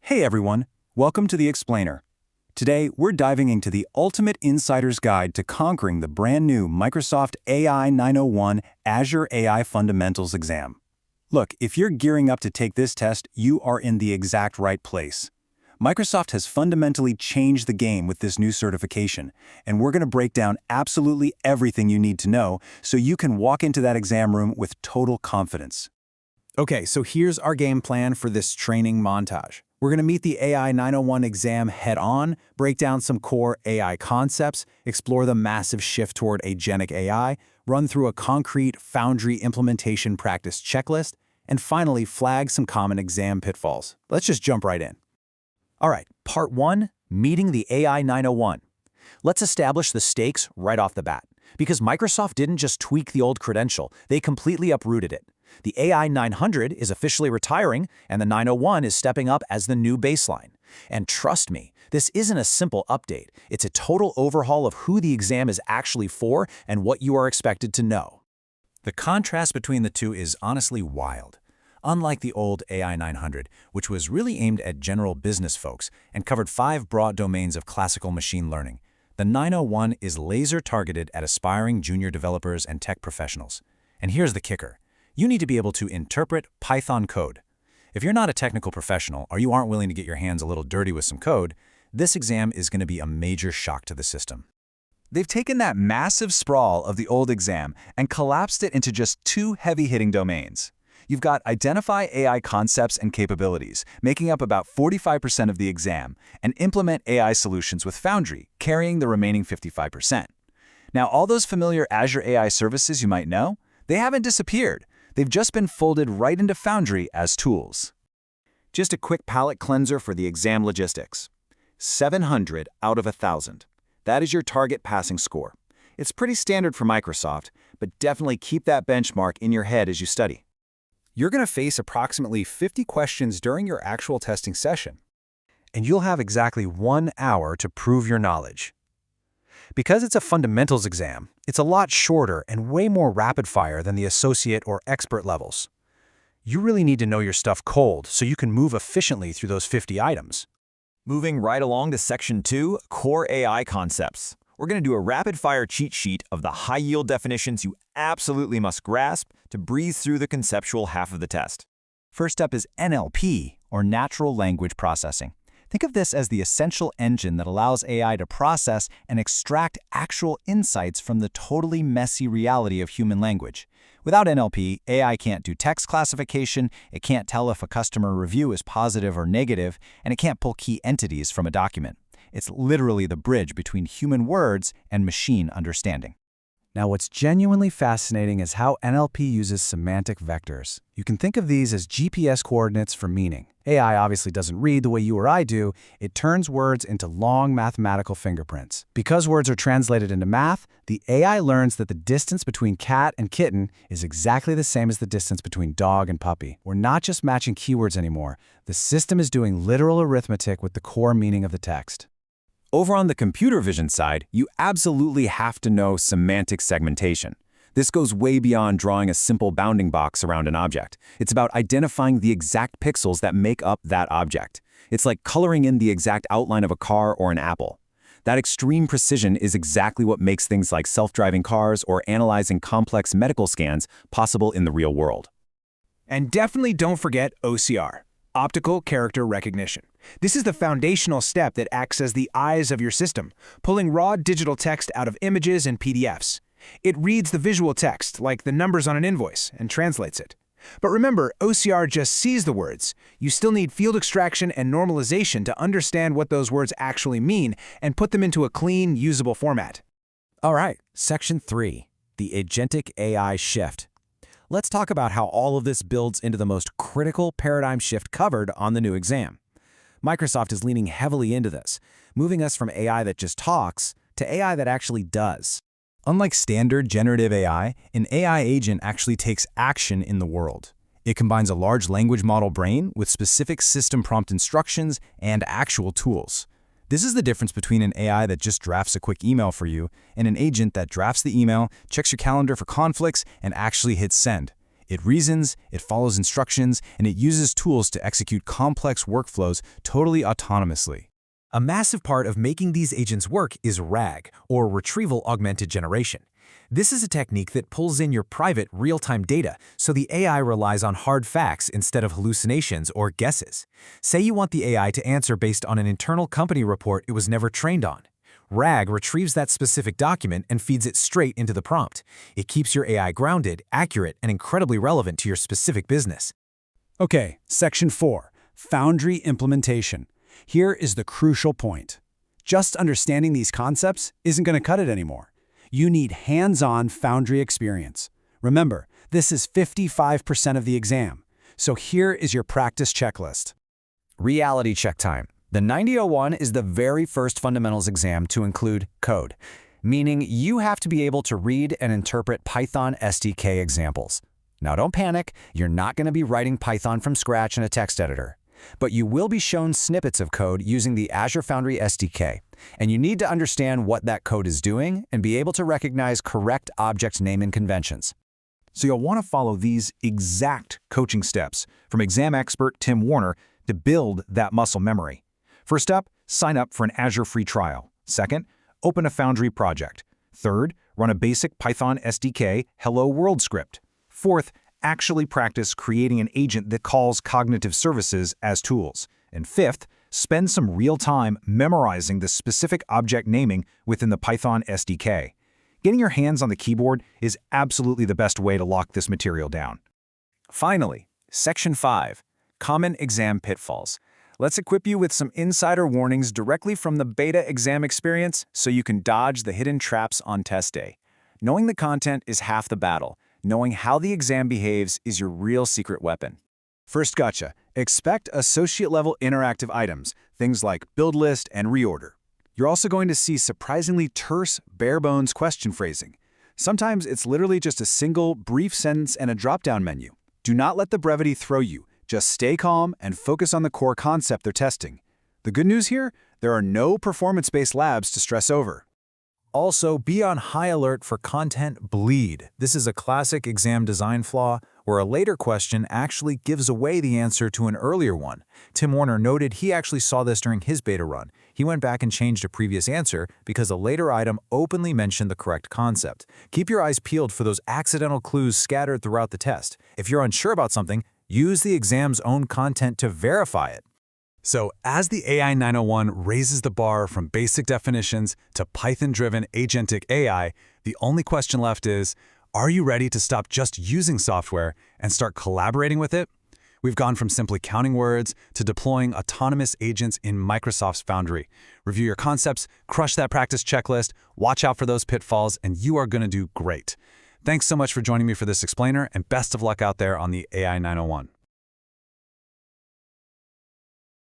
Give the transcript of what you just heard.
Hey everyone, welcome to The Explainer. Today, we're diving into the ultimate insider's guide to conquering the brand new Microsoft AI 901 Azure AI Fundamentals exam. Look, if you're gearing up to take this test, you are in the exact right place. Microsoft has fundamentally changed the game with this new certification, and we're going to break down absolutely everything you need to know so you can walk into that exam room with total confidence. Okay, so here's our game plan for this training montage. We're going to meet the AI 901 exam head-on, break down some core AI concepts, explore the massive shift toward agentic AI, run through a concrete Foundry implementation practice checklist, and finally flag some common exam pitfalls. Let's just jump right in. All right, part 1, meeting the AI 901. Let's establish the stakes right off the bat, because Microsoft didn't just tweak the old credential, they completely uprooted it. The AI 900 is officially retiring, and the 901 is stepping up as the new baseline. And trust me, this isn't a simple update. It's a total overhaul of who the exam is actually for and what you are expected to know. The contrast between the two is honestly wild. Unlike the old AI 900, which was really aimed at general business folks and covered 5 broad domains of classical machine learning, the 901 is laser-targeted at aspiring junior developers and tech professionals. And here's the kicker. You need to be able to interpret Python code. If you're not a technical professional or you aren't willing to get your hands a little dirty with some code, this exam is going to be a major shock to the system. They've taken that massive sprawl of the old exam and collapsed it into just 2 heavy-hitting domains. You've got Identify AI Concepts and Capabilities, making up about 45% of the exam, and Implement AI Solutions with Foundry, carrying the remaining 55%. Now, all those familiar Azure AI services you might know, they haven't disappeared. They've just been folded right into Foundry as tools. Just a quick palate cleanser for the exam logistics. 700 out of 1,000. That is your target passing score. It's pretty standard for Microsoft, but definitely keep that benchmark in your head as you study. You're going to face approximately 50 questions during your actual testing session, and you'll have exactly 1 hour to prove your knowledge. Because it's a fundamentals exam, it's a lot shorter and way more rapid-fire than the associate or expert levels. You really need to know your stuff cold so you can move efficiently through those 50 items. Moving right along to Section 2, Core AI Concepts. We're going to do a rapid-fire cheat sheet of the high-yield definitions you absolutely must grasp to breeze through the conceptual half of the test. First up is NLP, or Natural Language Processing. Think of this as the essential engine that allows AI to process and extract actual insights from the totally messy reality of human language. Without NLP, AI can't do text classification, it can't tell if a customer review is positive or negative, and it can't pull key entities from a document. It's literally the bridge between human words and machine understanding. Now, what's genuinely fascinating is how NLP uses semantic vectors. You can think of these as GPS coordinates for meaning. AI obviously doesn't read the way you or I do. It turns words into long mathematical fingerprints. Because words are translated into math, the AI learns that the distance between cat and kitten is exactly the same as the distance between dog and puppy. We're not just matching keywords anymore. The system is doing literal arithmetic with the core meaning of the text. Over on the computer vision side, you absolutely have to know semantic segmentation. This goes way beyond drawing a simple bounding box around an object. It's about identifying the exact pixels that make up that object. It's like coloring in the exact outline of a car or an apple. That extreme precision is exactly what makes things like self-driving cars or analyzing complex medical scans possible in the real world. And definitely don't forget OCR, Optical Character Recognition. This is the foundational step that acts as the eyes of your system, pulling raw digital text out of images and PDFs. It reads the visual text, like the numbers on an invoice, and translates it. But remember, OCR just sees the words. You still need field extraction and normalization to understand what those words actually mean and put them into a clean, usable format. All right, Section 3, the agentic AI shift. Let's talk about how all of this builds into the most critical paradigm shift covered on the new exam. Microsoft is leaning heavily into this, moving us from AI that just talks to AI that actually does. Unlike standard generative AI, an AI agent actually takes action in the world. It combines a large language model brain with specific system prompt instructions and actual tools. This is the difference between an AI that just drafts a quick email for you and an agent that drafts the email, checks your calendar for conflicts, and actually hits send. It reasons, it follows instructions, and it uses tools to execute complex workflows totally autonomously. A massive part of making these agents work is RAG, or Retrieval Augmented Generation. This is a technique that pulls in your private, real-time data, so the AI relies on hard facts instead of hallucinations or guesses. Say you want the AI to answer based on an internal company report it was never trained on. RAG retrieves that specific document and feeds it straight into the prompt. It keeps your AI grounded, accurate, and incredibly relevant to your specific business. Okay, Section 4, Foundry Implementation. Here is the crucial point. Just understanding these concepts isn't going to cut it anymore. You need hands-on Foundry experience. Remember, this is 55% of the exam. So here is your practice checklist. Reality check time. The 9001 is the very first fundamentals exam to include code, meaning you have to be able to read and interpret Python SDK examples. Now don't panic, you're not going to be writing Python from scratch in a text editor. But you will be shown snippets of code using the Azure Foundry SDK, and you need to understand what that code is doing and be able to recognize correct object naming conventions. So you'll want to follow these exact coaching steps from exam expert Tim Warner to build that muscle memory. First up, sign up for an Azure free trial. Second, open a Foundry project. Third, run a basic Python SDK Hello World script. Fourth, actually practice creating an agent that calls cognitive services as tools. And fifth, spend some real time memorizing the specific object naming within the Python SDK. Getting your hands on the keyboard is absolutely the best way to lock this material down. Finally, Section 5, Common Exam Pitfalls. Let's equip you with some insider warnings directly from the beta exam experience so you can dodge the hidden traps on test day. Knowing the content is half the battle. Knowing how the exam behaves is your real secret weapon. First gotcha. Expect associate-level interactive items, things like build list and reorder. You're also going to see surprisingly terse, bare-bones question phrasing. Sometimes it's literally just a single, brief sentence and a drop-down menu. Do not let the brevity throw you. Just stay calm and focus on the core concept they're testing. The good news here? There are no performance-based labs to stress over. Also, be on high alert for content bleed. This is a classic exam design flaw where a later question actually gives away the answer to an earlier one. Tim Warner noted he actually saw this during his beta run. He went back and changed a previous answer because a later item openly mentioned the correct concept. Keep your eyes peeled for those accidental clues scattered throughout the test. If you're unsure about something, use the exam's own content to verify it. So, as the AI 901 raises the bar from basic definitions to Python-driven agentic AI, the only question left is, are you ready to stop just using software and start collaborating with it? We've gone from simply counting words to deploying autonomous agents in Microsoft's Foundry. Review your concepts, crush that practice checklist, watch out for those pitfalls, and you are going to do great. Thanks so much for joining me for this explainer, and best of luck out there on the AI 901.